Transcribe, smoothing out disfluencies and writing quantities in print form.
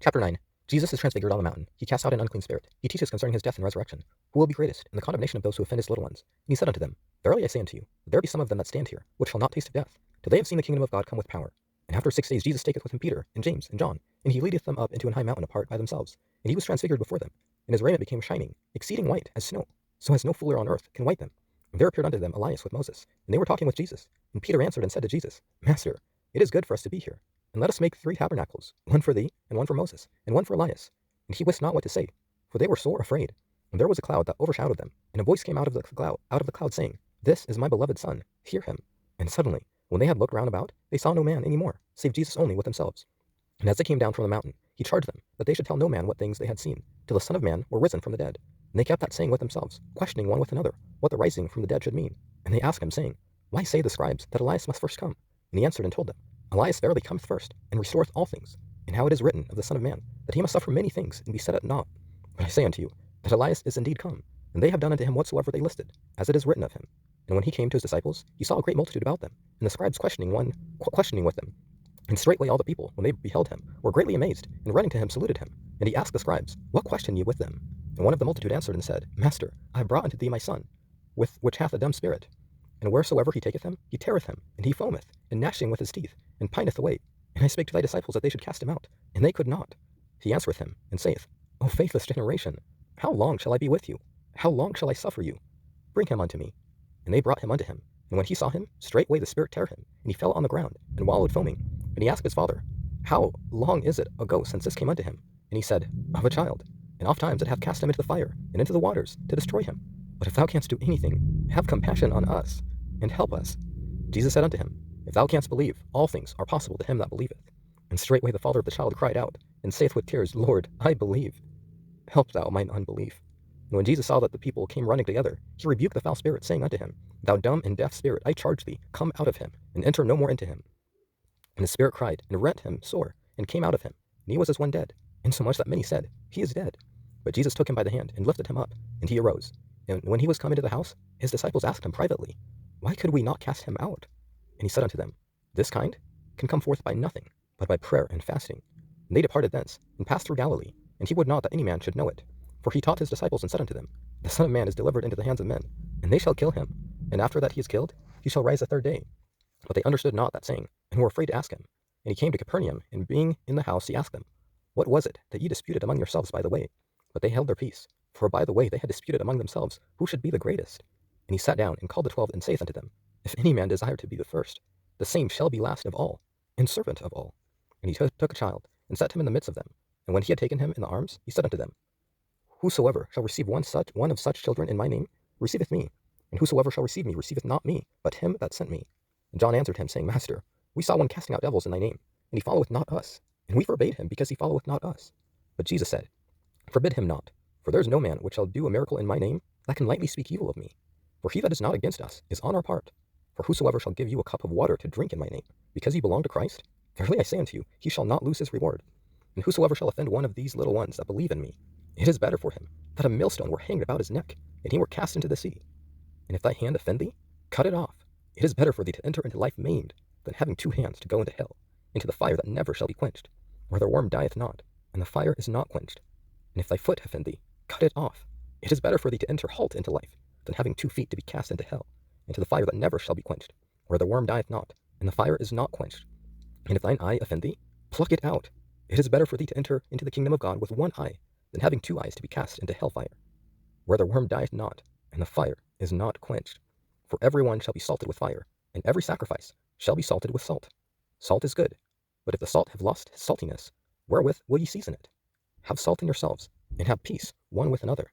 Chapter 9. Jesus is transfigured on the mountain. He casts out an unclean spirit. He teaches concerning his death and resurrection. Who will be greatest in the condemnation of those who offend his little ones? And he said unto them, Verily I say unto you, there be some of them that stand here, which shall not taste of death, till they have seen the kingdom of God come with power. And after 6 days Jesus taketh with him Peter, and James, and John, and he leadeth them up into an high mountain apart by themselves. And he was transfigured before them, and his raiment became shining, exceeding white as snow, so as no fuller on earth can white them. And there appeared unto them Elias with Moses, and they were talking with Jesus. And Peter answered and said to Jesus, Master, it is good for us to be here. And let us make 3 tabernacles, one for thee, and one for Moses, and one for Elias. And he wist not what to say, for they were sore afraid. And there was a cloud that overshadowed them, and a voice came out of the cloud, saying, This is my beloved Son, hear him. And suddenly, when they had looked round about, they saw no man any more, save Jesus only with themselves. And as they came down from the mountain, he charged them that they should tell no man what things they had seen, till the Son of Man were risen from the dead. And they kept that saying with themselves, questioning one with another, what the rising from the dead should mean. And they asked him, saying, Why say the scribes that Elias must first come? And he answered and told them, Elias verily cometh first, and restoreth all things. And how it is written of the Son of Man, that he must suffer many things, and be set at naught. But I say unto you, that Elias is indeed come, and they have done unto him whatsoever they listed, as it is written of him. And when he came to his disciples, he saw a great multitude about them, and the scribes questioning with them. And straightway all the people, when they beheld him, were greatly amazed, and running to him saluted him. And he asked the scribes, What question ye with them? And one of the multitude answered and said, Master, I have brought unto thee my son, which hath a dumb spirit. And wheresoever he taketh him, he teareth him, and he foameth, and gnashing with his teeth, and pineth away. And I spake to thy disciples that they should cast him out, and they could not. He answereth him, and saith, O faithless generation, how long shall I be with you? How long shall I suffer you? Bring him unto me. And they brought him unto him. And when he saw him, straightway the spirit tear him, and he fell on the ground, and wallowed foaming. And he asked his father, How long is it ago since this came unto him? And he said, Of a child. And oft times it hath cast him into the fire, and into the waters, to destroy him. But if thou canst do anything, have compassion on us, and help us. Jesus said unto him, If thou canst believe, all things are possible to him that believeth. And straightway the father of the child cried out, and saith with tears, Lord, I believe. Help thou mine unbelief. And when Jesus saw that the people came running together, he rebuked the foul spirit, saying unto him, Thou dumb and deaf spirit, I charge thee, come out of him, and enter no more into him. And the spirit cried, and rent him sore, and came out of him. And he was as one dead, insomuch that many said, He is dead. But Jesus took him by the hand, and lifted him up, and he arose. And when he was come into the house, his disciples asked him privately, Why could we not cast him out? And he said unto them, This kind can come forth by nothing, but by prayer and fasting. And they departed thence, and passed through Galilee, and he would not that any man should know it. For he taught his disciples, and said unto them, The Son of Man is delivered into the hands of men, and they shall kill him, and after that he is killed, he shall rise the 3rd day. But they understood not that saying, and were afraid to ask him. And he came to Capernaum, and being in the house, he asked them, What was it that ye disputed among yourselves by the way? But they held their peace, for by the way they had disputed among themselves, who should be the greatest. And he sat down, and called the 12, and saith unto them, If any man desire to be the first, the same shall be last of all, and servant of all. And he took a child, and set him in the midst of them. And when he had taken him in the arms, he said unto them, Whosoever shall receive one of such children in my name, receiveth me. And whosoever shall receive me, receiveth not me, but him that sent me. And John answered him, saying, Master, we saw one casting out devils in thy name, and he followeth not us. And we forbade him, because he followeth not us. But Jesus said, Forbid him not, for there is no man which shall do a miracle in my name that can lightly speak evil of me. For he that is not against us is on our part. For whosoever shall give you a cup of water to drink in my name, because ye belong to Christ, verily I say unto you, he shall not lose his reward. And whosoever shall offend one of these little ones that believe in me, it is better for him that a millstone were hanged about his neck, and he were cast into the sea. And if thy hand offend thee, cut it off. It is better for thee to enter into life maimed, than having 2 hands to go into hell, into the fire that never shall be quenched, where the worm dieth not, and the fire is not quenched. And if thy foot offend thee, cut it off. It is better for thee to enter halt into life, than having 2 feet to be cast into hell, into the fire that never shall be quenched, where the worm dieth not, and the fire is not quenched. And if thine eye offend thee, pluck it out. It is better for thee to enter into the kingdom of God with 1 eye, than having 2 eyes to be cast into hellfire, where the worm dieth not, and the fire is not quenched. For every one shall be salted with fire, and every sacrifice shall be salted with salt. Salt is good, but if the salt have lost his saltiness, wherewith will ye season it? Have salt in yourselves, and have peace one with another.